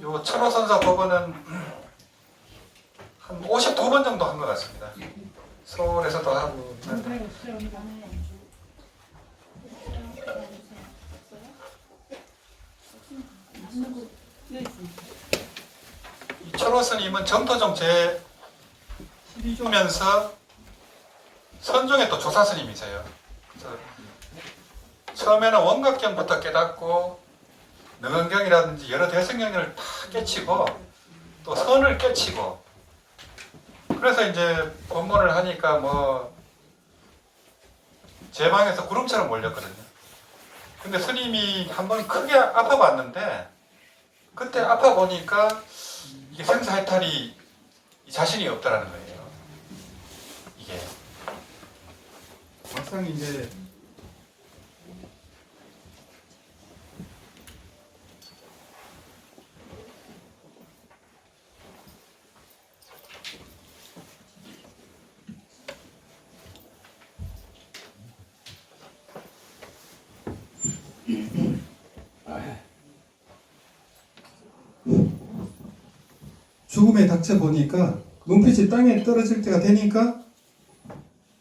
요 철호선사 법원은 한 52번 정도 한 것 같습니다. 서울에서도 하고 있는데 이 철호 스님은 정토정 제 12조면서 선종의 또 조사 스님이세요. 그래서 처음에는 원각경부터 깨닫고 능언경이라든지 여러 대성경을 다 깨치고 또 선을 깨치고 그래서 이제 법문을 하니까 뭐 제 방에서 구름처럼 몰렸거든요. 근데 스님이 한번 크게 아파봤는데 그때 아파보니까 이게 생사해탈이 자신이 없다라는 거예요. 이게 막상 이제 죽음에 닥쳐 보니까 눈빛이 땅에 떨어질 때가 되니까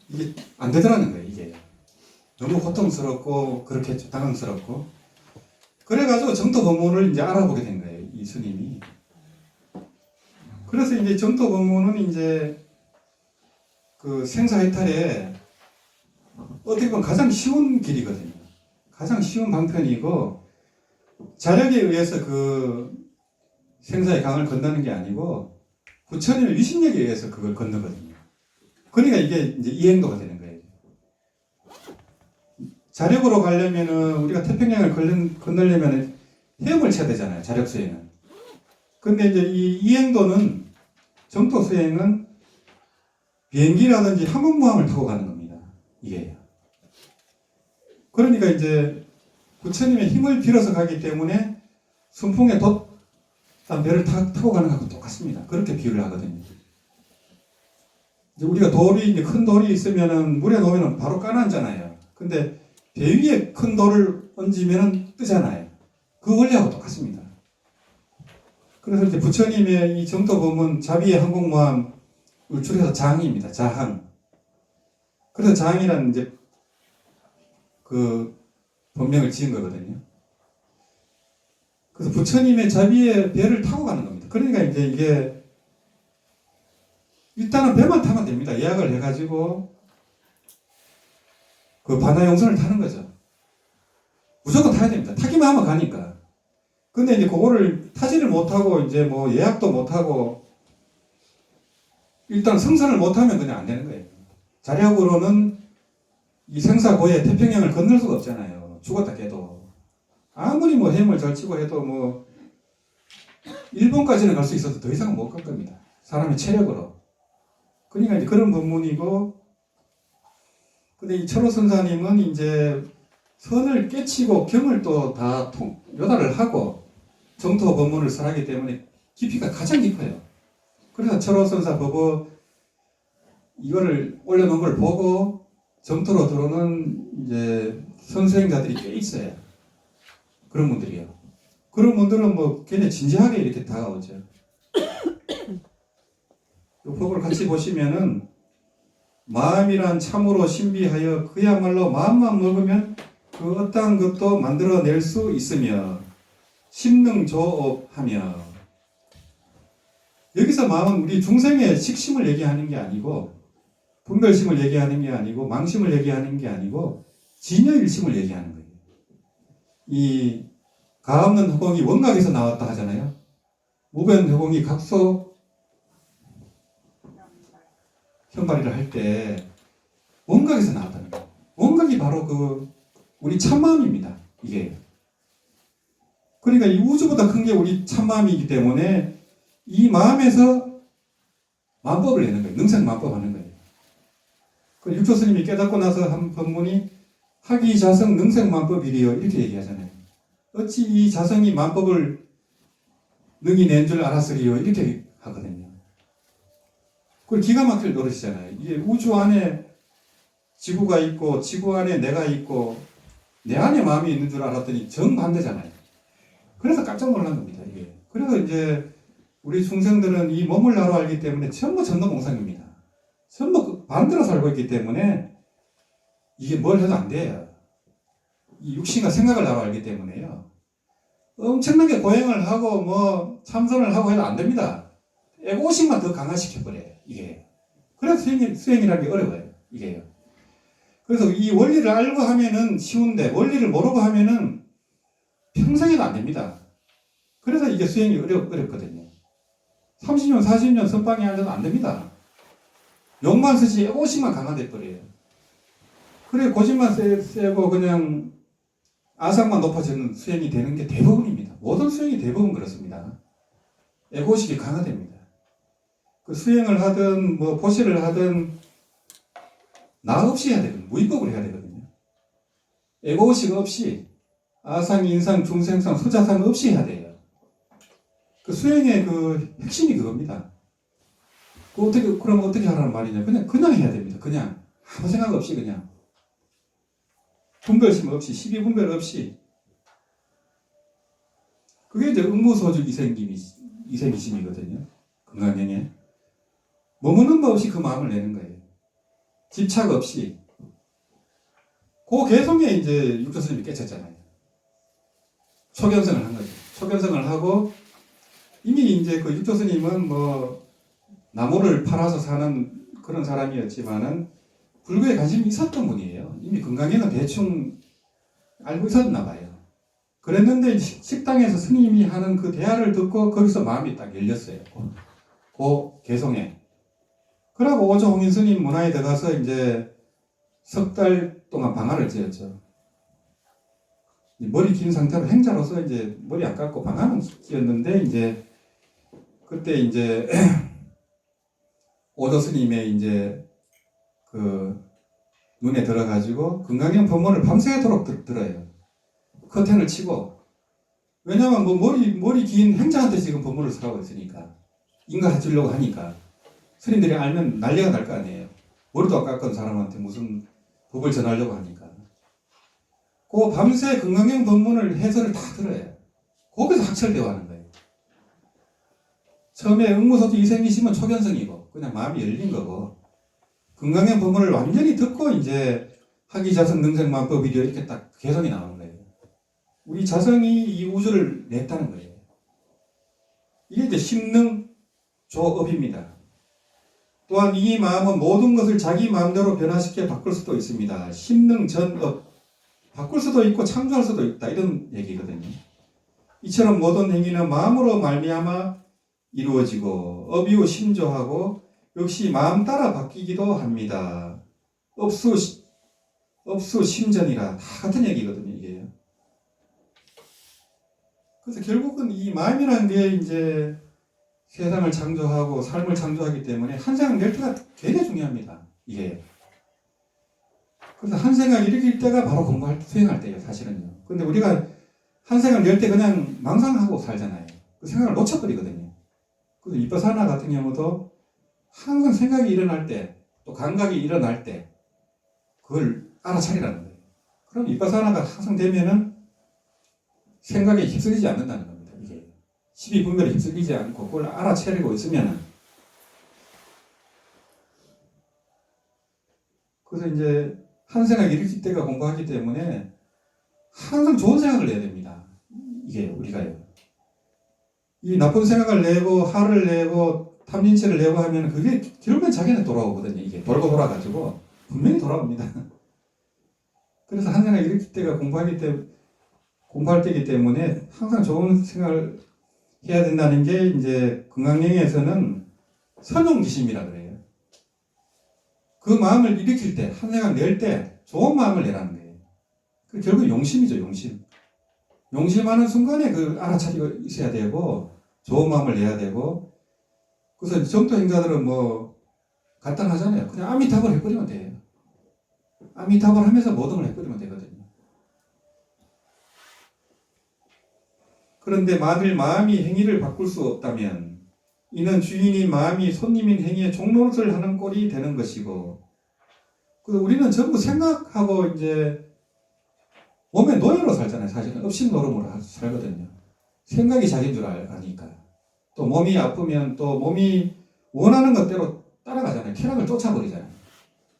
이게 안 되더라는 거예요. 이게 너무 고통스럽고 그렇게 당황스럽고 그래가지고 정토 법문을 이제 알아보게 된 거예요. 이 스님이. 그래서 이제 정토 법문은 이제 그 생사해탈에 어떻게 보면 가장 쉬운 길이거든요. 가장 쉬운 방편이고 자력에 의해서 그 생사의 강을 건너는 게 아니고 부처님의 위신력에 의해서 그걸 건너거든요. 그러니까 이게 이제 이행도가 되는 거예요. 자력으로 가려면은 우리가 태평양을 건너려면 헤엄을 쳐야 되잖아요. 자력 수행은. 근데 이제 이 이행도는 정토 수행은 비행기라든지 항공모함을 타고 가는 겁니다. 이게. 그러니까 이제 부처님의 힘을 빌어서 가기 때문에 순풍에 배를 타고 가는 것하고 똑같습니다. 그렇게 비유를 하거든요. 이제 우리가 이제 큰 돌이 있으면은 물에 놓으면 바로 가라앉잖아요. 근데 배 위에 큰 돌을 얹으면은 뜨잖아요. 그 원리하고 똑같습니다. 그래서 이제 부처님의 이 정토법은 자비의 항공모함을 줄여서 장입니다. 자항. 그래서 장이라는 이제 그 본명을 지은 거거든요. 그래서 부처님의 자비의 배를 타고 가는 겁니다. 그러니까 이제 이게 일단은 배만 타면 됩니다. 예약을 해가지고 그 반야용선을 타는 거죠. 무조건 타야 됩니다. 타기만 하면 가니까. 근데 이제 그거를 타지를 못하고 이제 뭐 예약도 못하고 일단 승선을 못하면 그냥 안 되는 거예요. 자력으로는 이 생사고의 태평양을 건널 수가 없잖아요. 죽었다 깨도. 아무리 뭐 헤엄을 잘 치고 해도 뭐 일본까지는 갈 수 있어도 더 이상은 못 갈 겁니다. 사람의 체력으로. 그러니까 이제 그런 법문이고, 근데 이 철호 선사님은 이제 선을 깨치고 경을 또 다 요달을 하고 정토 법문을 설하기 때문에 깊이가 가장 깊어요. 그래서 철호 선사 법어 이거를 올려놓은 걸 보고 정토로 들어오는 이제 선수행자들이 꽤 있어요. 그런 분들이요. 그런 분들은 뭐 굉장히 진지하게 이렇게 다가오죠. 이 법을 같이 보시면은 마음이란 참으로 신비하여 그야말로 마음만 먹으면 그 어떠한 것도 만들어낼 수 있으며 심능조업하며 여기서 마음은 우리 중생의 식심을 얘기하는 게 아니고 분별심을 얘기하는 게 아니고 망심을 얘기하는 게 아니고 진여일심을 얘기하는 거예요. 이 가없는 허공이 원각에서 나왔다 하잖아요. 무변 허공이 각소 현발이를 할 때 원각에서 나왔다는 거예요. 원각이 바로 그 우리 참마음입니다. 이게. 그러니까 이 우주보다 큰 게 우리 참마음이기 때문에 이 마음에서 만법을 내는 거예요. 능생만법 하는 거예요. 그 육조스님이 깨닫고 나서 한 법문이 학이자성 능생만법이리요 이렇게 얘기하잖아요. 어찌 이 자성이 만법을 능히 낸 줄 알았으리요 이렇게 하거든요. 그걸 기가 막힐 노릇이잖아요. 이게 우주 안에 지구가 있고 지구 안에 내가 있고 내 안에 마음이 있는 줄 알았더니 정반대잖아요. 그래서 깜짝 놀란 겁니다. 이게 그래서 이제 우리 중생들은 이 몸을 나로 알기 때문에 전부 전도몽상입니다. 전부 반대로 살고 있기 때문에 이게 뭘 해도 안 돼요. 이 육신과 생각을 나로 알기 때문에요. 엄청나게 고행을 하고 뭐 참선을 하고 해도 안 됩니다. 에고식만 더 강화시켜버려요. 이게. 그래서 수행이라는 게 어려워요. 이게요. 그래서 이 원리를 알고 하면은 쉬운데 원리를 모르고 하면은 평생에도 안 됩니다. 그래서 이게 수행이 어렵거든요. 30년, 40년 선방에 앉아도 안 됩니다. 욕만 쓰지 에고식만 강화돼 버려요. 그래 고집만 세고 그냥 아상만 높아지는 수행이 되는 게 대부분입니다. 모든 수행이 대부분 그렇습니다. 에고식이 강화됩니다. 그 수행을 하든 뭐 보시를 하든 나 없이 해야 되거든요. 무위법으로 해야 되거든요. 에고식 없이 아상, 인상, 중생상, 수자상 없이 해야 돼요. 그 수행의 그 핵심이 그겁니다. 그럼 어떻게 하라는 말이냐? 그냥 해야 됩니다. 그냥 아무 생각 없이 그냥 분별심 없이 시비분별 없이 그게 이제 응무소득 이생기심이거든요. 건강행에 머무는 법 없이 그 마음을 내는 거예요. 집착 없이 그 개성에 이제 육조스님이 깨쳤잖아요. 초견성을 한 거죠. 초견성을 하고 이미 이제 그 육조스님은 뭐 나무를 팔아서 사는 그런 사람이었지만은 불교에 관심이 있었던 분이에요. 이미 건강에는 대충 알고 있었나 봐요. 그랬는데 식당에서 스님이 하는 그 대화를 듣고 거기서 마음이 딱 열렸어요. 그 개성에. 그러고 오조홍인 스님 문화에 들어가서 이제 석 달 동안 방화를 지었죠. 머리 긴 상태로 행자로서 이제 머리 안 깎고 방화는 지었는데 이제 그때 이제 오조 스님의 이제 그 눈에 들어가지고 건강형 법문을 밤새도록 들어요. 커튼을 치고. 왜냐면 뭐 머리 긴 행자한테 지금 법문을 쓰라고 했으니까. 인가해주려고 하니까. 스님들이 알면 난리가 날 거 아니에요. 머리도 안 깎은 사람한테 무슨 법을 전하려고 하니까. 그 밤새 건강형 법문을 해설을 다 들어요. 거기서 학철되어 하는 거예요. 처음에 응무소득 이생이시면 초견성이고 그냥 마음이 열린 거고 건강형 법문을 완전히 듣고 이제 학이자성 능생만법이려 이렇게 딱 개성이 나오는 거예요. 우리 자성이 이 우주를 냈다는 거예요. 이게 이제 심능조업입니다. 또한 이 마음은 모든 것을 자기 마음대로 변화시켜 바꿀 수도 있습니다. 심능전업. 바꿀 수도 있고 창조할 수도 있다. 이런 얘기거든요. 이처럼 모든 행위는 마음으로 말미암아 이루어지고 업이후 심조하고 역시 마음 따라 바뀌기도 합니다. 업수 심전이라 다 같은 얘기거든요. 이게. 그래서 결국은 이 마음이라는 게 이제 세상을 창조하고 삶을 창조하기 때문에 한 생각 낼 때가 굉장히 중요합니다. 이게. 그래서 한 생각 일으킬 때가 바로 수행할 때예요. 사실은요. 근데 우리가 한 생각 낼 때 그냥 망상하고 살잖아요. 그 생각을 놓쳐버리거든요. 그래서 이빠사나 같은 경우도 항상 생각이 일어날 때, 또 감각이 일어날 때, 그걸 알아차리라는 거예요. 그럼 이빠사나가 항상 되면은 생각에 휩쓸리지 않는다는 겁니다. 이게. 시비분별에 휩쓸리지 않고 그걸 알아차리고 있으면은. 그래서 이제 한 생각 일으킬 때가 공부하기 때문에 항상 좋은 생각을 내야 됩니다. 이게 우리가요. 이 나쁜 생각을 내고 화를 내고 탐진치를 내고 하면 그게 결국엔 자기한테 돌아오거든요. 이게 돌고 돌아가지고 분명히 돌아옵니다. 그래서 한 생각 일으킬 때가 공부할 때이기 때문에 항상 좋은 생각을 해야 된다는 게 이제 건강영에서는 선용기심이라 그래요. 그 마음을 일으킬 때, 한 생각 낼 때 좋은 마음을 내라는 거예요. 결국 용심이죠, 용심. 용심하는 순간에 그 알아차리고 있어야 되고 좋은 마음을 내야 되고 그래서 정토 행자들은 뭐 간단하잖아요. 그냥 아미타불 해버리면 돼요. 아미타불 하면서 모든 걸 해버리면 되거든요. 그런데 만일 마음이 행위를 바꿀 수 없다면 이는 주인이 마음이 손님인 행위에 종노릇을 하는 꼴이 되는 것이고 그래서 우리는 전부 생각하고 이제 몸의 노예로 살잖아요. 사실은 업신노름으로 살거든요. 생각이 자기인 줄 아니까. 또 몸이 아프면 또 몸이 원하는 것대로 따라가잖아요. 쾌락을 쫓아버리잖아요.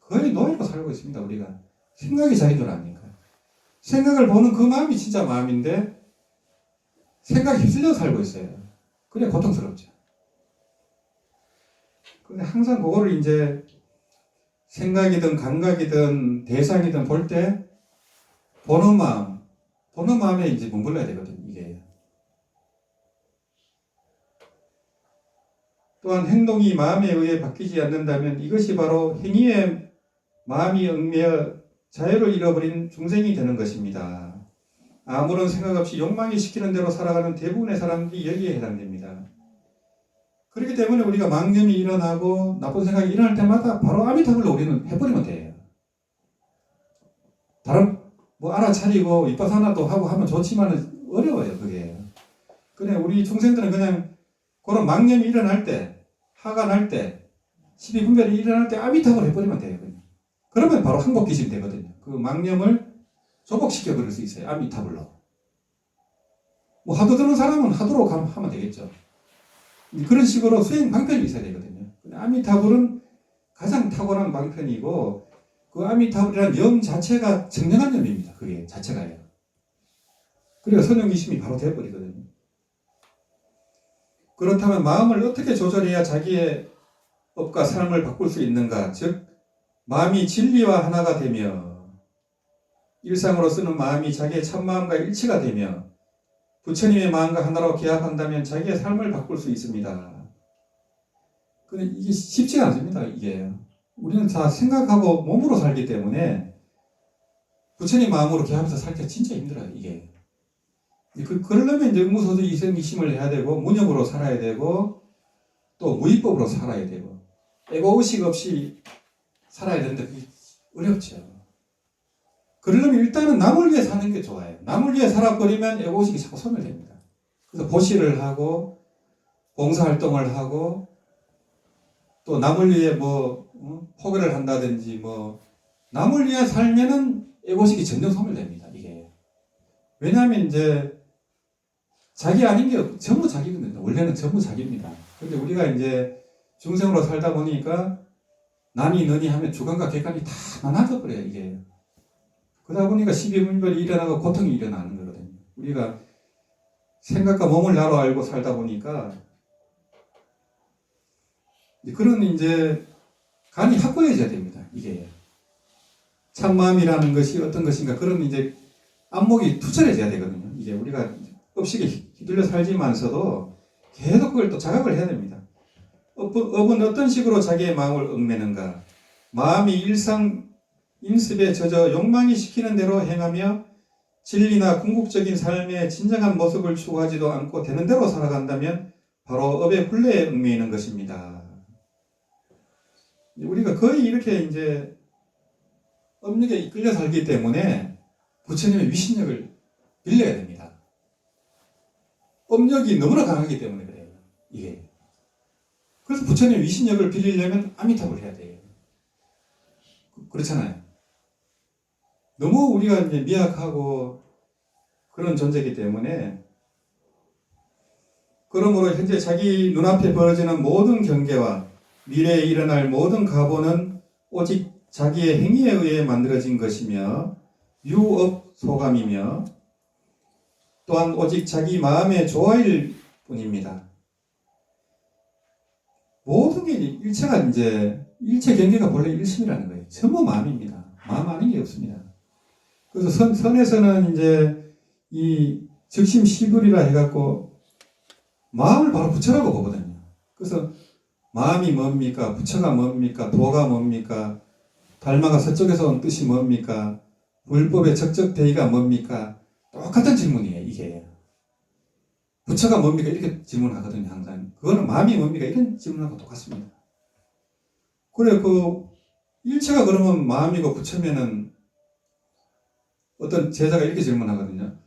거의 노예로 살고 있습니다. 우리가. 생각이 자기들 아닙니까? 생각을 보는 그 마음이 진짜 마음인데 생각에 휩쓸려 살고 있어요. 그래 고통스럽죠. 근데 항상 그거를 이제 생각이든 감각이든 대상이든 볼 때 보는 마음에 이제 머물러야 되거든요. 이게. 또한 행동이 마음에 의해 바뀌지 않는다면 이것이 바로 행위에 마음이 얽매여 자유를 잃어버린 중생이 되는 것입니다. 아무런 생각 없이 욕망이 시키는 대로 살아가는 대부분의 사람들이 여기에 해당됩니다. 그렇기 때문에 우리가 망념이 일어나고 나쁜 생각이 일어날 때마다 바로 아미타불로 우리는 해버리면 돼요. 다른 뭐 알아차리고 윗바사나도 하고 하면 좋지만 어려워요. 그게. 그냥 우리 중생들은 그냥 그런 망념이 일어날 때, 화가 날 때, 시비분별이 일어날 때 아미타불 해버리면 돼요. 그러면 바로 항복기심이 되거든요. 그 망념을 조복시켜 버릴 수 있어요. 아미타불로. 뭐 하도 드는 사람은 하도록 하면 되겠죠. 그런 식으로 수행 방편이 있어야 되거든요. 아미타불은 가장 탁월한 방편이고 그 아미타불이라는 영 자체가 청량한 영입니다. 그게 자체가요. 그리고 선용기심이 바로 되어버리거든요. 그렇다면 마음을 어떻게 조절해야 자기의 업과 삶을 바꿀 수 있는가? 즉 마음이 진리와 하나가 되며 일상으로 쓰는 마음이 자기의 참마음과 일치가 되며 부처님의 마음과 하나로 계합한다면 자기의 삶을 바꿀 수 있습니다. 근데 이게 쉽지가 않습니다. 이게 우리는 다 생각하고 몸으로 살기 때문에 부처님 마음으로 계합해서 살기가 진짜 힘들어요. 이게 그러려면 이제 의무소득 이성이심을 해야 되고 무념으로 살아야 되고 또 무위법으로 살아야 되고 에고의식 없이 살아야 되는데 그게 어렵죠. 그러려면 일단은 남을 위해 사는 게 좋아요. 남을 위해 살아버리면 에고의식이 자꾸 소멸됩니다. 그래서 보시를 하고 봉사활동을 하고 또 남을 위해 포기를 한다든지 남을 위해 살면은 에고식이 점점 소멸됩니다. 이게 왜냐하면 이제 자기 아닌 게 전부 자기거든요. 원래는 전부 자기입니다. 근데 우리가 이제 중생으로 살다 보니까 남이 너니 하면 주관과 객관이 다 나눠져 버려요. 이게 그러다 보니까 시비분별이 일어나고 고통이 일어나는 거거든요. 우리가 생각과 몸을 나로 알고 살다 보니까 그런 이제 간이 확고해져야 됩니다. 이게 참마음이라는 것이 어떤 것인가 그런 이제 안목이 투철해져야 되거든요. 이게 우리가 업식에 휘둘려 살지만서도 계속 그걸 또 자각을 해야 됩니다. 업은 어떤 식으로 자기의 마음을 얽매는가? 마음이 일상 인습에 젖어 욕망이 시키는 대로 행하며 진리나 궁극적인 삶의 진정한 모습을 추구하지도 않고 되는 대로 살아간다면 바로 업의 굴레에 얽매이는 것입니다. 우리가 거의 이렇게 이제 업력에 이끌려 살기 때문에 부처님의 위신력을 빌려야 됩니다. 업력이 너무나 강하기 때문에 그래요. 이게. 그래서 부처님의 위신력을 빌리려면 아미타불 해야 돼요. 그렇잖아요. 너무 우리가 이제 미약하고 그런 존재이기 때문에 그러므로 현재 자기 눈앞에 벌어지는 모든 경계와 미래에 일어날 모든 가보는 오직 자기의 행위에 의해 만들어진 것이며 유업 소감이며 또한 오직 자기 마음의 조화일 뿐입니다. 모든 게 일체가 이제 일체 경계가 본래 일심이라는 거예요. 전부 마음입니다. 마음 아닌 게 없습니다. 그래서 선에서는 이제 이 즉심 시불이라 해갖고 마음을 바로 부처라고 보거든요. 그래서 마음이 뭡니까? 부처가 뭡니까? 도가 뭡니까? 달마가 서쪽에서 온 뜻이 뭡니까? 불법의 적적대의가 뭡니까? 똑같은 질문이에요. 이게 부처가 뭡니까? 이렇게 질문하거든요. 항상 그거는 마음이 뭡니까? 이런 질문하고 똑같습니다. 그래 그 일체가 그러면 마음이고 부처면은 어떤 제자가 이렇게 질문하거든요.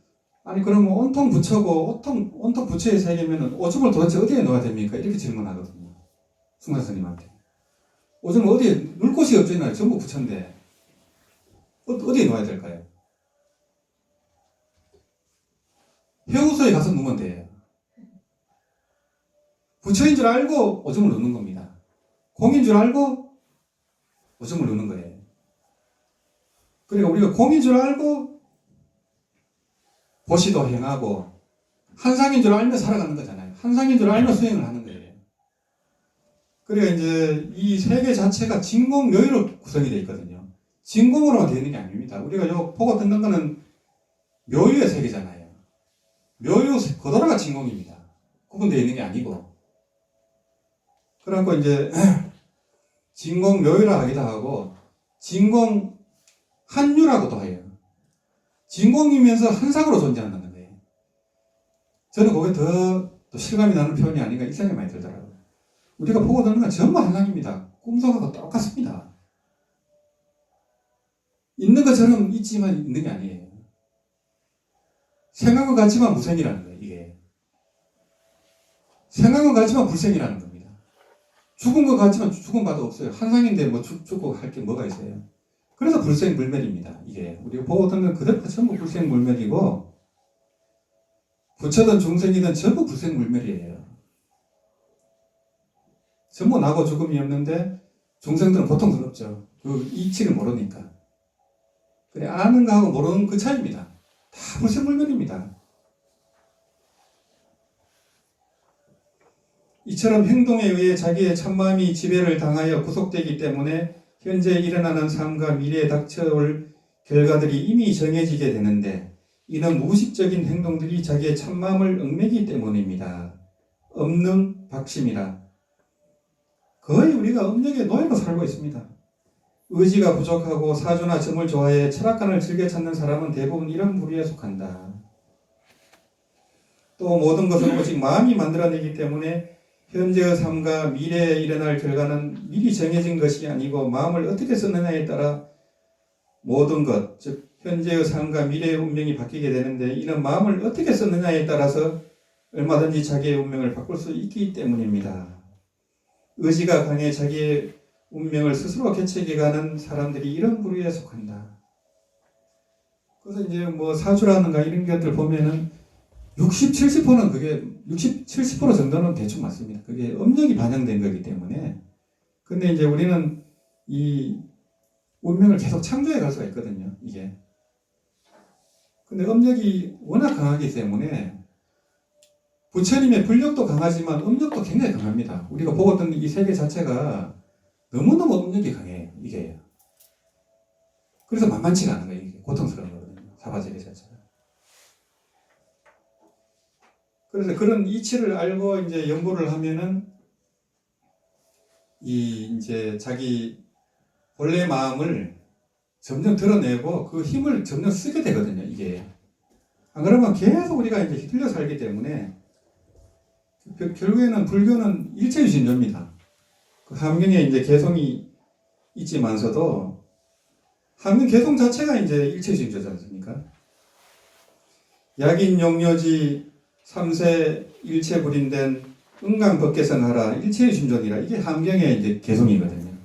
아니 그러면 온통 부처고 온통 부처의 세계면은 오줌을 도대체 어디에 넣어야 됩니까? 이렇게 질문하거든요. 승사스님한테. 오줌을 어디에 넣을 곳이 없잖아요. 전부 부처인데 어디에 넣어야 될까요? 해우소에 가서 넣으면 돼요. 부처인 줄 알고 오줌을 누는 겁니다. 공인 줄 알고 오줌을 누는 거예요. 그러니까 우리가 공인 줄 알고 보시도 행하고 한상인 줄 알며 살아가는 거잖아요. 한상인 줄 알며 수행을 하는 거예요. 그러니까 이제 이 세계 자체가 진공묘유로 구성이 되어 있거든요. 진공으로만 되어 있는 게 아닙니다. 우리가 요 보고 듣는 거는 묘유의 세계잖아요. 묘유 그대로가 진공입니다. 구분되어 있는 게 아니고. 그래갖고 이제 진공묘유라 하기도 하고 진공한유라고도 해요. 진공이면서 한상으로 존재한다는 거예요. 저는 그게 더 실감이 나는 표현이 아닌가 이 생각이 많이 들더라고요. 우리가 보고 듣는 건 전부 한상입니다. 꿈속하고 똑같습니다. 있는 것처럼 있지만 있는 게 아니에요. 생각은 같지만 무생이라는 거예요. 이게 생각은 같지만 불생이라는 겁니다. 죽은 것 같지만 죽은 바도 없어요. 한상인데 뭐 죽고 할 게 뭐가 있어요. 그래서 불생불멸입니다. 이게 우리가 보고 듣는 그대로 전부 불생불멸이고 부처든 중생이든 전부 불생불멸이에요. 전부 나고 죽음이 없는데 중생들은 고통스럽죠. 그 이치를 모르니까. 그래 아는 거하고 모르는 그 차이입니다. 다 불생불멸입니다. 이처럼 행동에 의해 자기의 참마음이 지배를 당하여 구속되기 때문에 현재 일어나는 삶과 미래에 닥쳐올 결과들이 이미 정해지게 되는데 이는 무의식적인 행동들이 자기의 참마음을 얽매기 때문입니다. 없는 박심이라. 거의 우리가 업력에 놓여서 살고 있습니다. 의지가 부족하고 사주나 점을 좋아해 철학관을 즐겨 찾는 사람은 대부분 이런 부류에 속한다. 또 모든 것은 오직 마음이 만들어내기 때문에 현재의 삶과 미래에 일어날 결과는 미리 정해진 것이 아니고 마음을 어떻게 쓰느냐에 따라 모든 것, 즉 현재의 삶과 미래의 운명이 바뀌게 되는데 이는 마음을 어떻게 쓰느냐에 따라서 얼마든지 자기의 운명을 바꿀 수 있기 때문입니다. 의지가 강해 자기의 운명을 스스로 개척해가는 사람들이 이런 부류에 속한다. 그래서 이제 뭐 사주라든가 이런 것들 보면은 60, 70%는 그게 60, 70% 정도는 대충 맞습니다. 그게 업력이 반영된 거기 때문에. 근데 이제 우리는 이 운명을 계속 창조해 갈 수가 있거든요. 이게. 근데 업력이 워낙 강하기 때문에 부처님의 불력도 강하지만 업력도 굉장히 강합니다. 우리가 보고 있던 이 세계 자체가 너무너무 업력이 강해요. 이게. 그래서 만만치가 않은 거예요. 이게 고통스러운 거거든요. 사바세계 자체가. 그래서 그런 이치를 알고 이제 연구를 하면은 이제 자기 본래 마음을 점점 드러내고 그 힘을 점점 쓰게 되거든요. 이게. 안 그러면 계속 우리가 이제 휘둘려 살기 때문에 결국에는 불교는 일체유심조입니다. 그 함경에 이제 개성이 있지만서도 함경 개성 자체가 이제 일체유심조지 않습니까? 약인 용료지 삼세 일체불인된 응강법계성하라 일체유심조니라 이게 함경의 이제 개성이거든요.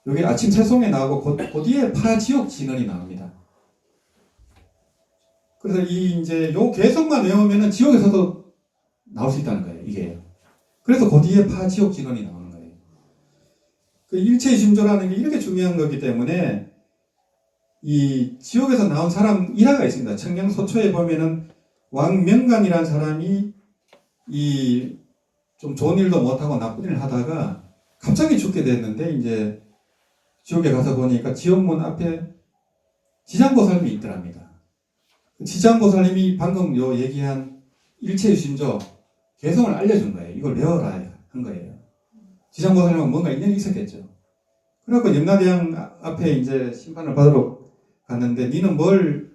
여기 아침 새송에 나오고 그 뒤에 파지옥 진언이 나옵니다. 그래서 이제 요 개성만 외우면은 지옥에서도 나올 수 있다는 거예요. 이게. 그래서 그 뒤에 파지옥 진언이 나오는 거예요. 그 일체유심조라는 게 이렇게 중요한 거기 때문에 이 지옥에서 나온 사람 일화가 있습니다. 청량소초에 보면은 왕명간이라는 사람이 이 좀 좋은 일도 못하고 나쁜 일을 하다가 갑자기 죽게 됐는데 이제 지옥에 가서 보니까 지옥문 앞에 지장보살님이 있더랍니다. 지장보살님이 방금 요 얘기한 일체유심조 개성을 알려준 거예요. 이걸 외워라 한 거예요. 지장보살님은 뭔가 인연이 있었겠죠. 그래갖고 염라대왕 앞에 이제 심판을 받으러 갔는데 니는 뭘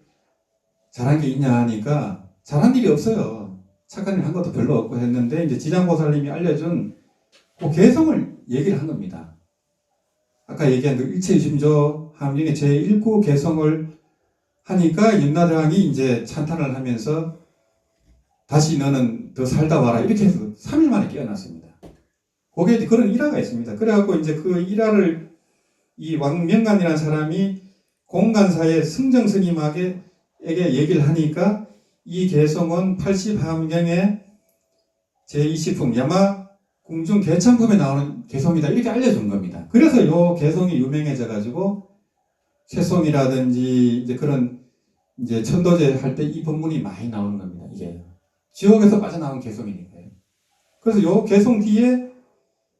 잘한 게 있냐 하니까 잘한 일이 없어요. 착한 일 한 것도 별로 없고 했는데 이제 지장보살님이 알려준 그 개성을 얘기를 한 겁니다. 아까 얘기한 그 일체유심조 함경의 제1구 개성을 하니까 염라대왕이 이제 찬탄을 하면서 다시 너는 더 살다 와라 이렇게 해서 3일 만에 깨어났습니다. 거기에 그런 일화가 있습니다. 그래갖고 이제 그 일화를 이 왕명간이라는 사람이 공간사의 승정 스님에게 얘기를 하니까 이 개성은 80함경에 제2식품 야마 궁중 개창품에 나오는 개성이다 이렇게 알려준 겁니다. 그래서 요 개성이 유명해져 가지고 새송이라든지 이제 그런 이제 천도제 할 때 이 법문이 많이 나오는 겁니다. 이게 지옥에서 빠져나온 개성이니까요. 그래서 요 개성 뒤에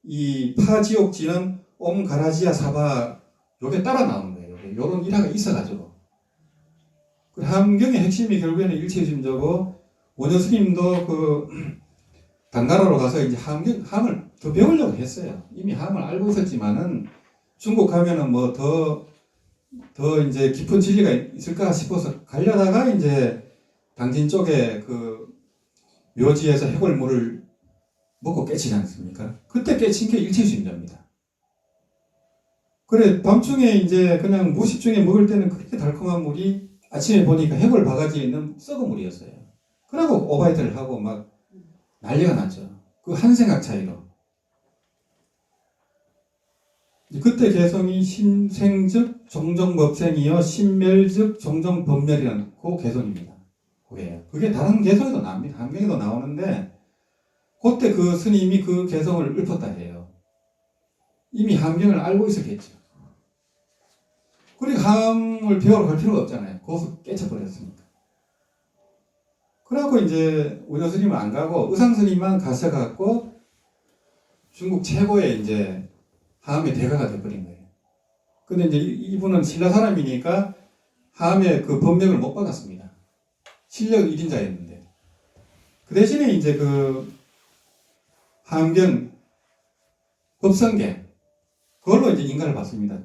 이 파지옥지는 옴가라지아 사바 요게 따라 나오는 거예요. 요런 일화가 있어가지고 그 함경의 핵심이 결국에는 일체심저고 원효 스님도 그 당나라로 가서 이제 함을 더 배우려고 했어요. 이미 함을 알고 있었지만은 중국 가면은 뭐 더 이제 깊은 진리가 있을까 싶어서 가려다가 이제 당진 쪽에 그 묘지에서 해골물을 먹고 깨치지 않습니까? 그때 깨친 게 일체심자입니다. 그래 밤중에 이제 그냥 무식 중에 먹을 때는 그렇게 달콤한 물이 아침에 보니까 해골 바가지에 있는 썩은 물이었어요. 그러고 오바이트를 하고 막 난리가 났죠. 그 한 생각 차이로. 그때 개성이 신생즉 종정법생이여 신멸즉 종정법멸이라는 그 개성입니다. 그게 다른 개성에도 나옵니다. 함경에도 나오는데 그때 그 스님이 그 개성을 읊었다 해요. 이미 함경을 알고 있었겠죠. 그리고 함을 배우러 갈 필요가 없잖아요. 거기서 깨쳐버렸으니까. 그래갖고 이제 원효 스님은 안 가고 의상 스님만 가셔갖고 중국 최고의 이제 함의 대가가 돼버린 거예요. 근데 이제 이분은 신라 사람이니까 함의 그 법명을 못 받았습니다. 실력 1인자였는데. 그 대신에 이제 그 함경 법성계 그걸로 이제 인가를 받습니다.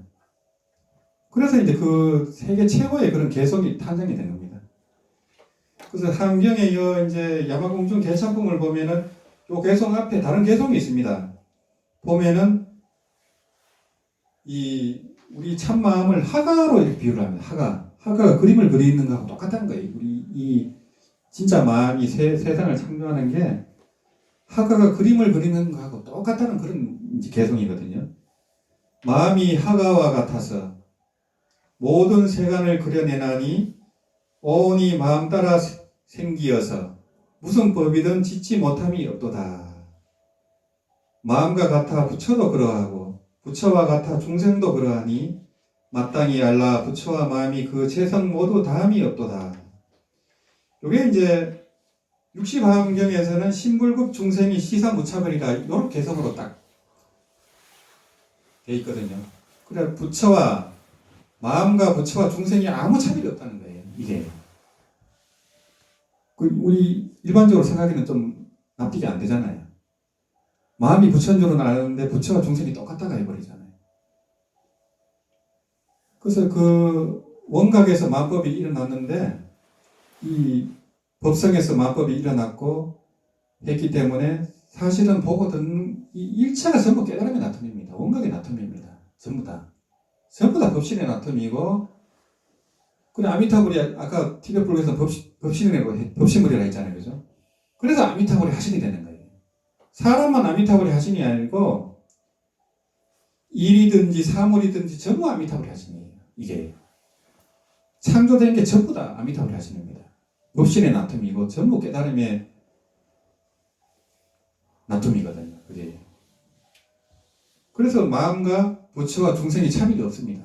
그래서 이제 그 세계 최고의 그런 개성이 탄생이 된 겁니다. 그래서 함경의 이제 야마공중 개창품을 보면은 요 개성 앞에 다른 개성이 있습니다. 보면은 이 우리 참마음을 하가로 이렇게 비유를 합니다. 하가가 그림을 그리는 거하고 똑같다는 거예요. 우리 이 진짜 마음이 세상을 창조하는 게 하가가 그림을 그리는 거하고 똑같다는 그런 이제 개성이거든요. 마음이 하가와 같아서 모든 세간을 그려내나니 온이 마음 따라 생기어서 무슨 법이든 짓지 못함이 없도다. 마음과 같아 부처도 그러하고 부처와 같아 중생도 그러하니 마땅히 알라 부처와 마음이 그 재성 모두 다함이 없도다. 이게 이제 60화엄경에서는 신불급 중생이 시사무차별이다 이런 개성으로 딱 돼 있거든요. 그래 부처와 마음과 부처와 중생이 아무 차별이 없다는 거예요. 이게 우리 일반적으로 생각하기는 좀 납득이 안 되잖아요. 마음이 부처인 줄은 아는데 부처와 중생이 똑같다가 해버리잖아요. 그래서 그 원각에서 만법이 일어났는데 이 법성에서 만법이 일어났고 했기 때문에 사실은 보고 듣는 이 일체가 전부 깨달음의 나텀입니다. 원각의 나텀입니다. 전부 다 법신의 나텀이고 그래 아미타불이 아까 티벳불교에서 법신물이라고 했잖아요. 그죠? 그래서 아미타불이 하신이 되는 거예요. 사람만 아미타불이 하신이 아니고 일이든지 사물이든지 전부 아미타불이 하신이에요. 이게 창조된 게 전부 다 아미타불이 하신입니다. 법신의 나툼이고 전부 깨달음의 나툼이거든요. 그게. 그래서 마음과 부처와 중생이 차별이 없습니다.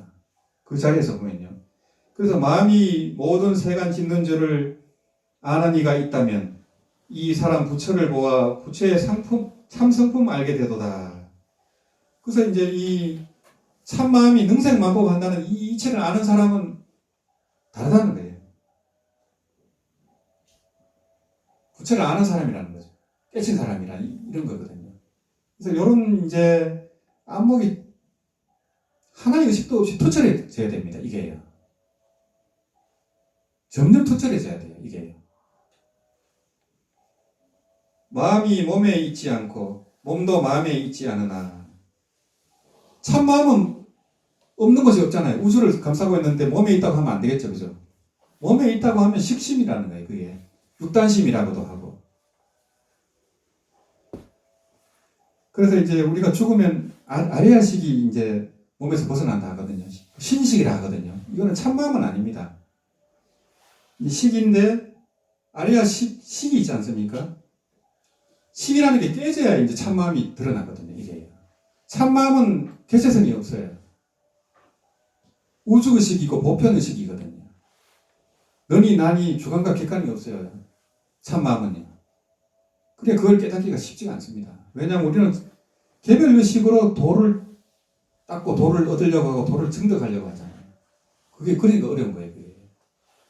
그 자리에서 보면요. 그래서 마음이 모든 세간 짓는 줄을 아는 이가 있다면 이 사람 부처를 보아 부처의 참성품 알게 되도다. 그래서 이제 이 참마음이 능생만법한다는 이 이치를 아는 사람은 다르다는 거예요. 부처를 아는 사람이라는 거죠. 깨친 사람이라 이런 거거든요. 그래서 이런 이제 안목이 하나의 의식도 없이 투철해져야 됩니다. 이게요. 점점 투철해져야 돼요. 이게요. 마음이 몸에 있지 않고 몸도 마음에 있지 않으나 참마음은 없는 것이 없잖아요. 우주를 감싸고 있는데 몸에 있다고 하면 안 되겠죠. 그죠? 몸에 있다고 하면 식심이라는 거예요. 그게 육단심이라고도 하고. 그래서 이제 우리가 죽으면 아리아식이 이제 몸에서 벗어난다 하거든요. 신식이라 하거든요. 이거는 참마음은 아닙니다. 이 식인데 아리아식이 있지 않습니까? 심이라는 게 깨져야 이제 참마음이 드러나거든요. 이게 참마음은 개체성이 없어요. 우주의식이고 보편의식이거든요. 너니 나니 주관과 객관이 없어요. 참마음은요. 그래 그걸 깨닫기가 쉽지가 않습니다. 왜냐하면 우리는 개별의식으로 도를 닦고 도를 얻으려고 하고 도를 증득하려고 하잖아요. 그게 그러니까 어려운 거예요. 그게.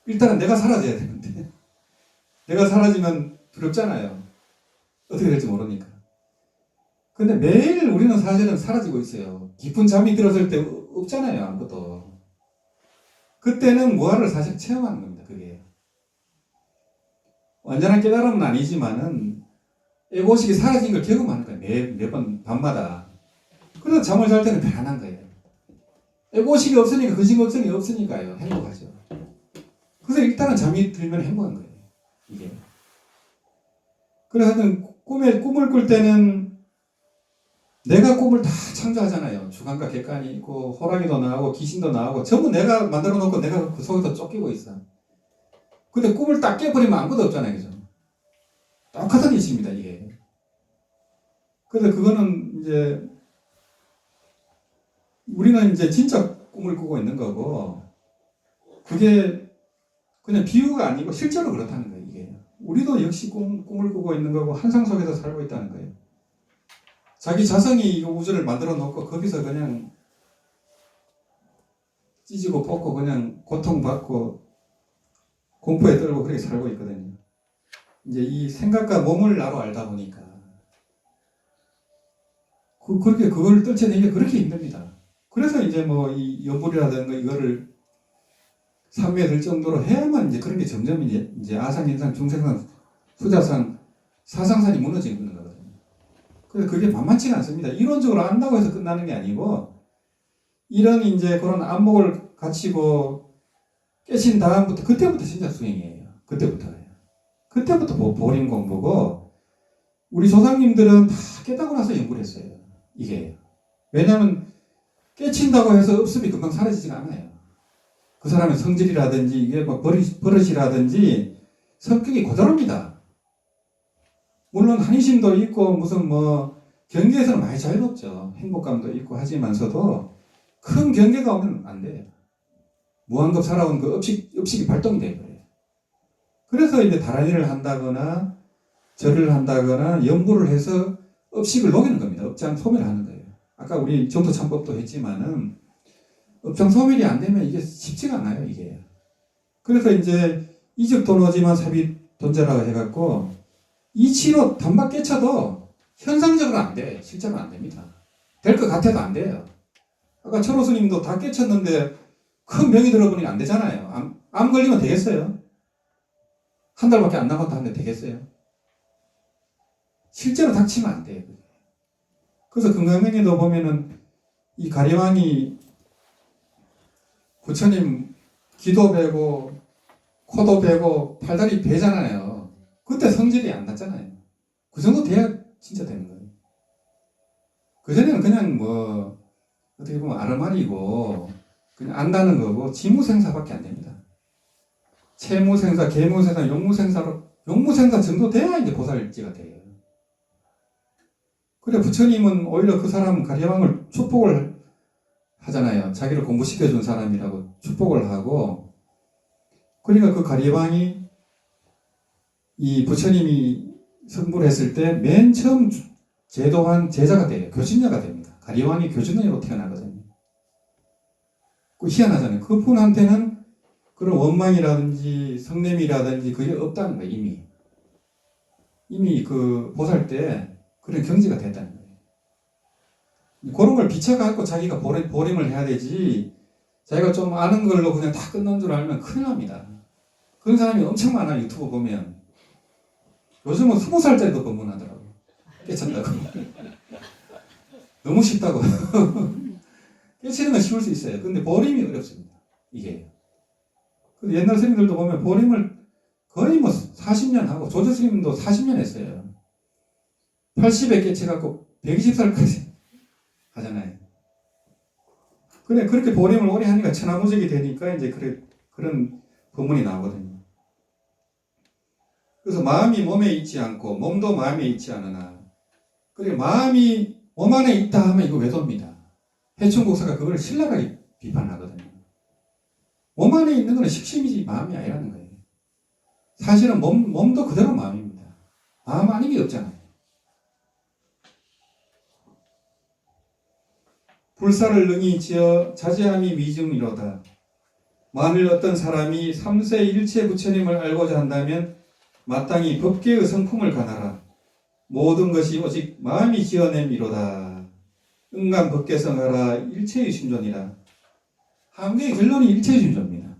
일단은 내가 사라져야 되는데 내가 사라지면 두렵잖아요. 어떻게 될지 모르니까. 근데 매일 우리는 사실은 사라지고 있어요. 깊은 잠이 들었을 때 없잖아요. 아무것도. 그때는 무아를 사실 체험하는 겁니다. 그게. 완전한 깨달음은 아니지만은 에고식이 사라진 걸 경험하는 거예요. 매번 밤마다. 그래서 잠을 잘 때는 편안한 거예요. 에고식이 없으니까 근심 걱정이 없으니까요. 행복하죠. 그래서 일단은 잠이 들면 행복한 거예요. 이게. 그래서 꿈을 꿀 때는 내가 꿈을 다 창조하잖아요. 주관과 객관이 있고 호랑이도 나오고 귀신도 나오고 전부 내가 만들어 놓고 내가 그 속에서 쫓기고 있어. 근데 꿈을 딱 깨버리면 아무것도 없잖아요. 그죠? 똑같은 이치입니다. 이게. 그래서 그거는 이제 우리는 이제 진짜 꿈을 꾸고 있는 거고 그게 그냥 비유가 아니고 실제로 그렇다는 거예요. 이게. 우리도 역시 꿈을 꾸고 있는 거고 환상 속에서 살고 있다는 거예요. 자기 자성이 이 우주를 만들어 놓고 거기서 그냥 찢고 뽑고 그냥 고통받고 공포에 떨고 그렇게 살고 있거든요. 이제 이 생각과 몸을 나로 알다 보니까 그렇게 그걸 떨쳐내기가 그렇게 힘듭니다. 그래서 이제 뭐 이 연불이라든가 이거를 삼매에 들 정도로 해야만 이제 그런 게 점점 이제 아상인상, 중생상, 수자상, 사상산이 무너지는 거거든요. 그래서 그게 만만치가 않습니다. 이론적으로 안다고 해서 끝나는 게 아니고 이런 이제 그런 안목을 갖추고 깨신 다음부터 그때부터 진짜 수행이에요. 그때부터 보림 공부고 우리 조상님들은 다 깨닫고 나서 연구를 했어요. 이게 왜냐하면 깨친다고 해서 업습이 금방 사라지지가 않아요. 그 사람의 성질이라든지 이게 뭐 버릇이라든지 성격이 고절합니다. 물론 한심도 있고 무슨 뭐 경계에서는 많이 자유롭죠. 행복감도 있고 하지만서도 큰 경계가 오면 안 돼요. 무한급 살아온 그 업식이 발동이 돼요. 그래서 이제 다란이를 한다거나 절을 한다거나 연구를 해서 업식을 녹이는 겁니다. 업장 소멸하는 거예요. 아까 우리 정토참법도 했지만은 업장 소멸이 안 되면 이게 쉽지가 않아요. 이게. 그래서 이제 이적 도노지만 삽입 돈자라고 해갖고 이치로 단박 깨쳐도 현상적으로 안 돼. 실제로 안 됩니다. 될 것 같아도 안 돼요. 아까 철호 스님도 다 깨쳤는데 큰 병이 들어보니 안 되잖아요. 암 걸리면 되겠어요? 한 달밖에 안 남았다 하는데 되겠어요? 실제로 닥치면 안 돼요. 그래서 금강명에도 보면은 이 가리왕이 부처님 기도 배고 코도 배고 팔다리 배잖아요. 그때 성질이 안 났잖아요. 그 정도 돼야 진짜 되는 거예요. 그전에는 그냥 뭐 어떻게 보면 아르마리고 그냥 안다는 거고 지무생사밖에 안 됩니다. 채무생사, 계무생사, 용무생사 정도 돼야 이제 보살지가 돼요. 그래 부처님은 오히려 그 사람 가리왕을 축복을 하잖아요. 자기를 공부시켜준 사람이라고 축복을 하고 그러니까 그 가리왕이 이 부처님이 성불했을 때 맨 처음 제도한 제자가 돼요. 교진녀가 됩니다. 가리왕이 교진녀로 태어나거든요. 그 희한하잖아요. 그분한테는 그런 원망이라든지 성냄이라든지 그게 없다는 거예요. 이미 그 보살 때 그런 경지가 됐다는 거예요. 그런 걸 비춰갖고 자기가 보림을 해야 되지 자기가 좀 아는 걸로 그냥 다 끝난 줄 알면 큰일 납니다. 그런 사람이 엄청 많아요. 유튜브 보면. 요즘은 20살짜리도 법문하더라고요. 깨쳤다고. 너무 쉽다고. 깨치는 건 쉬울 수 있어요. 근데 보림이 어렵습니다. 이게. 옛날 스님들도 보면 보림을 거의 뭐 40년 하고 조조 스님도 40년 했어요. 80에 깨쳐갖고 120살까지 하잖아요. 그래 그렇게 보림을 오래 하니까 천하무적이 되니까 이제 그런 법문이 나오거든요. 그래서 마음이 몸에 있지 않고 몸도 마음에 있지 않으나, 그리고 마음이 몸 안에 있다 하면 이거 외도입니다. 해충 목사가 그걸 신랄하게 비판하거든요. 몸 안에 있는 것은 식심이지 마음이 아니라는 거예요. 사실은 몸도 그대로 마음입니다. 마음 아닌 게 없잖아요. 불사를 능히 지어 자제함이 미중이로다. 만일 어떤 사람이 삼세 일체 부처님을 알고자 한다면 마땅히 법계의 성품을 가나라. 모든 것이 오직 마음이 지어냄이로다. 응감 법계성하라 일체의 신존이라. 한계의 결론이 일체의 신존입니다.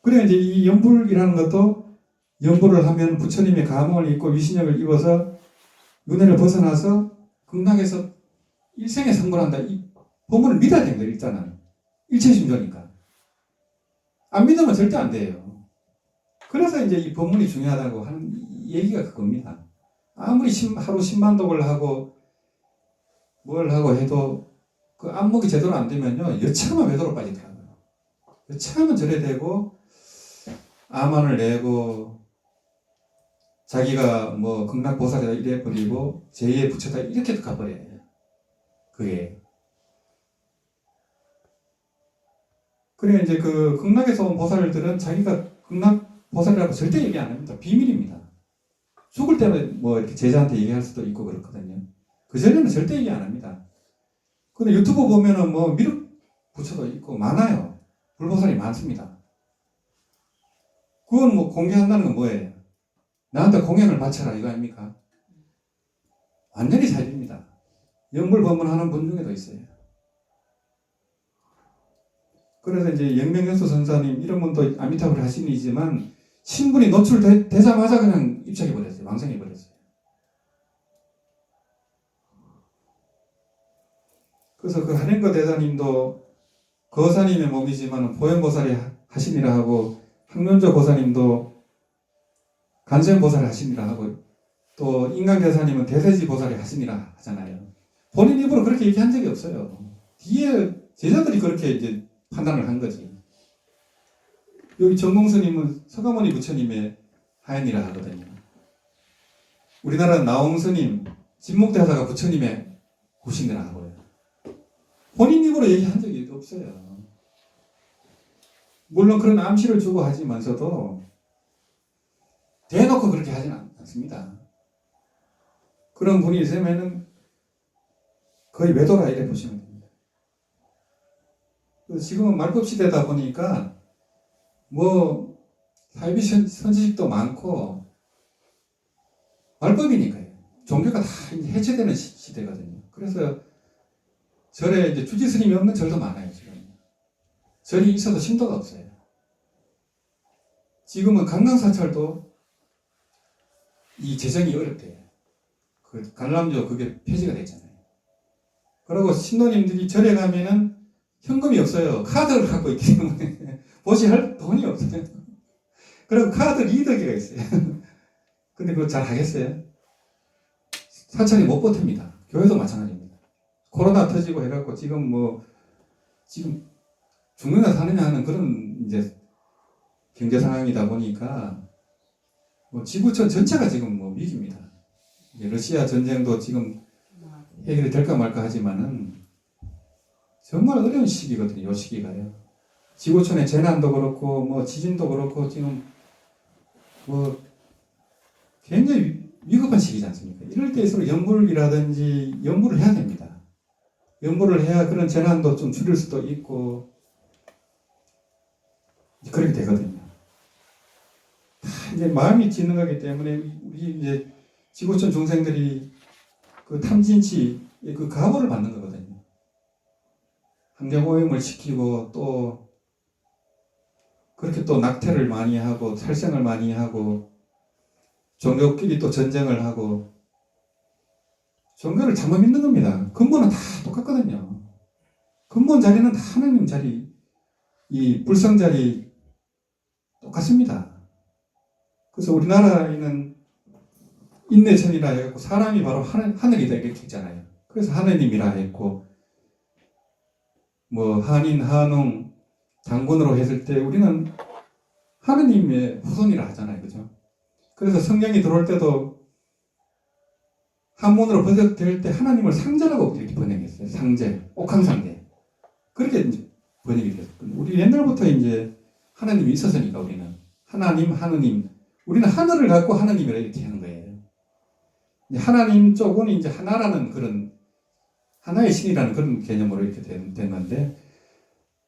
그래 이제 이 연불이라는 것도 연불을 하면 부처님의 가몽을 입고 위신력을 입어서 윤회를 벗어나서 극락에서 일생에 성불한다. 이 법문을 믿어야 됩니다. 일단은 일체의 신존이니까. 안 믿으면 절대 안 돼요. 그래서 이제 이 법문이 중요하다고 하는 얘기가 그겁니다. 아무리 하루 10만 독을 하고 뭘 하고 해도 그 안목이 제대로 안 되면요, 여차하면 외도로 빠지더라고요. 여차하면 절에 되고 암환을 내고 자기가 뭐 극락보살이다 이래 버리고 제2의 부처다 이렇게 가버려요. 그게. 그래 이제 그 극락에서 온 보살들은 자기가 극락 보살이라고 절대 얘기 안 합니다. 비밀입니다. 죽을 때는 뭐 이렇게 제자한테 얘기할 수도 있고 그렇거든요. 그 전에는 절대 얘기 안 합니다. 근데 유튜브 보면은 뭐 미륵 부처도 있고 많아요. 불보살이 많습니다. 그건 뭐 공개한다는 건 뭐예요? 나한테 공연을 바쳐라 이거 아닙니까? 완전히 사실입니다. 연불 법문하는 분 중에도 있어요. 그래서 이제 영명연수 선사님 이런 분도 아미타불 하신이지만 신분이 노출되자마자 그냥 입장해버렸어요. 왕성해버렸어요. 그래서 그 한행거 대사님도 거사님의 몸이지만 보현보살이 하시니라 하고 항면조 보사님도 간세음보살이 하시니라 하고 또 인강대사님은 대세지 보살이 하시니라 하잖아요. 본인 입으로 그렇게 얘기한 적이 없어요. 뒤에 제자들이 그렇게 이제 판단을 한 거지. 여기 정공스님은 서가모니 부처님의 하연이라 하거든요. 우리나라 나홍스님, 진목대사가 부처님의 후신이라 하고요. 본인 입으로 얘기한 적이 없어요. 물론 그런 암시를 주고 하지만서도 대놓고 그렇게 하지는 않습니다. 그런 분이 있으면은 거의 외도라 이래 보시면 됩니다. 지금은 말법 시대다 보니까 뭐 사이비 선지식도 많고 말법이니까요. 종교가 다 해체되는 시대거든요. 그래서 절에 이제 주지 스님이 없는 절도 많아요. 지금 절이 있어도 심도가 없어요. 지금은 강강사찰도 이 재정이 어렵대요. 그 관람료 그게 폐지가 됐잖아요. 그리고 신도님들이 절에 가면은 현금이 없어요. 카드를 갖고 있기 때문에 보시할 돈이 없어요. 그리고 카드 리더기가 있어요. 근데 그거 잘 하겠어요? 사찰이 못 버팁니다. 교회도 마찬가지입니다. 코로나 터지고 해갖고 지금 죽느냐 사느냐 하는 그런 이제 경제 상황이다 보니까 뭐 지구촌 전체가 지금 뭐 위기입니다. 러시아 전쟁도 지금 해결이 될까 말까 하지만은 정말 어려운 시기거든요. 이 시기가요. 지구촌의 재난도 그렇고 뭐 지진도 그렇고 지금 뭐 굉장히 위급한 시기지 않습니까? 이럴 때일수록 연불이라든지 연불을 해야 됩니다. 연불을 해야 그런 재난도 좀 줄일 수도 있고 그렇게 되거든요. 다 이제 마음이 짓는 거기 때문에 우리 이제 지구촌 중생들이 그 탐진치 그 가보를 받는 거거든요. 환경오염을 시키고 또 그렇게 또 낙태를 많이 하고 살생을 많이 하고 종교끼리 또 전쟁을 하고 종교를 잘못 믿는 겁니다. 근본은 다 똑같거든요. 근본 자리는 다 하나님 자리, 이 불성 자리 똑같습니다. 그래서 우리나라에는 인내천이라 해갖고 사람이 바로 하늘이다 이렇게 했잖아요. 그래서 하느님이라 했고 뭐 한인, 한웅, 장군으로 했을 때 우리는 하느님의 후손이라 하잖아요. 그죠? 그래서 성령이 들어올 때도 한문으로 번역될 때 하나님을 상제라고 이렇게 번역했어요. 상제, 옥황상제. 그렇게 이제 번역이 됐어요. 우리 옛날부터 이제 하나님이 있었으니까 우리는 하나님, 하느님. 우리는 하늘을 갖고 하나님이라 이렇게 하는 거예요. 하나님 쪽은 이제 하나라는 그런 하나의 신이라는 그런 개념으로 이렇게 된 건데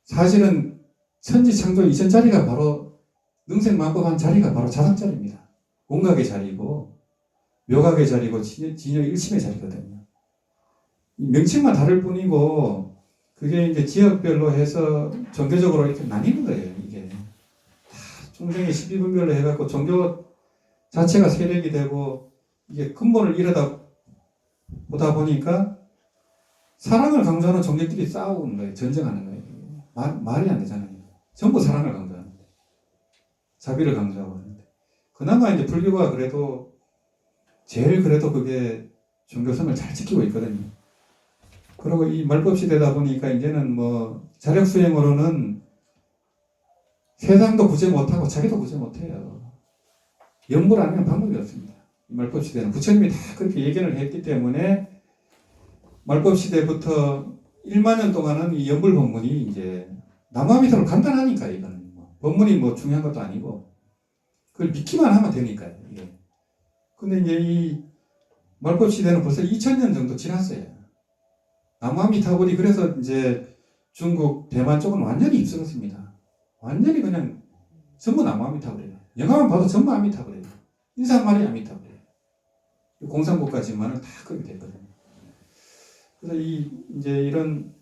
사실은 천지창조 이전 자리가 바로 능생만법한 자리가 바로 자상자리입니다. 온각의 자리고 묘각의 자리고 진여 일심의 자리거든요. 명칭만 다를 뿐이고 그게 이제 지역별로 해서 종교적으로 이렇게 나뉘는 거예요. 이게 다 중생의 12분별로 해갖고 종교 자체가 세력이 되고 이게 근본을 잃어다 보다 보니까 사랑을 강조하는 종교끼리 싸우는 거예요. 전쟁하는 거예요. 말이 안 되잖아요. 전부 사랑을 강조하는데 자비를 강조하고 하는데 그나마 이제 불교가 그래도 제일 그래도 그게 종교성을 잘 지키고 있거든요. 그리고 이 말법 시대다 보니까 이제는 뭐 자력 수행으로는 세상도 구제 못하고 자기도 구제 못해요. 연불 아니면 방법이 없습니다. 이 말법 시대는 부처님이 다 그렇게 예견을 했기 때문에 말법 시대부터 1만 년 동안은 이 연불 법문이 이제 남아미터로 간단하니까 이거는 법문이 뭐 중요한 것도 아니고 그걸 믿기만 하면 되니까요. 이게. 근데 이제 이 말법 시대는 벌써 2000년 정도 지났어요. 남아미타불이 그래서 이제 중국, 대만 쪽은 완전히 입술었습니다. 완전히 그냥 전부 남아미타불이에요. 영화만 봐도 전부 아미타불이에요. 인사말이 아미타불이에요. 공산국가지만은 다 그렇게 됐거든요. 그래서 이제 이런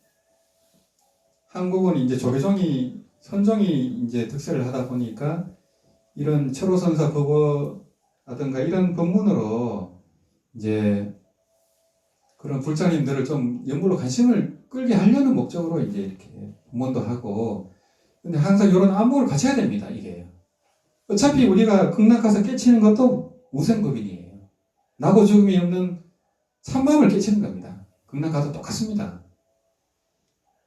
한국은 이제 조계종이 선종이 이제 득세를 하다 보니까 이런 철호선사 법어라든가 이런 법문으로 이제 그런 불자님들을 좀 연불로 관심을 끌게 하려는 목적으로 이제 이렇게 법문도 하고 근데 항상 이런 안목을 같이 해야 됩니다. 이게 어차피 우리가 극락가서 깨치는 것도 무생법인이에요. 나고 죽음이 없는 참마음을 깨치는 겁니다. 극락가도 똑같습니다.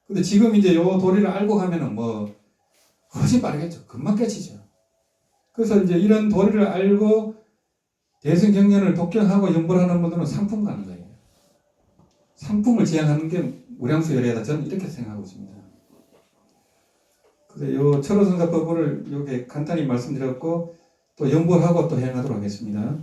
근데 지금 이제 요 도리를 알고 가면은 뭐 훨씬 빠르겠죠. 금방 깨치죠. 그래서 이제 이런 도리를 알고 대승경련을 독경하고 연불하는 분들은 상품 가는 거예요. 상품을 지향하는 게 무량수열애다. 저는 이렇게 생각하고 있습니다. 그래서 요 철호선사법을 이렇게 간단히 말씀드렸고 또 연불하고 또 행하도록 하겠습니다.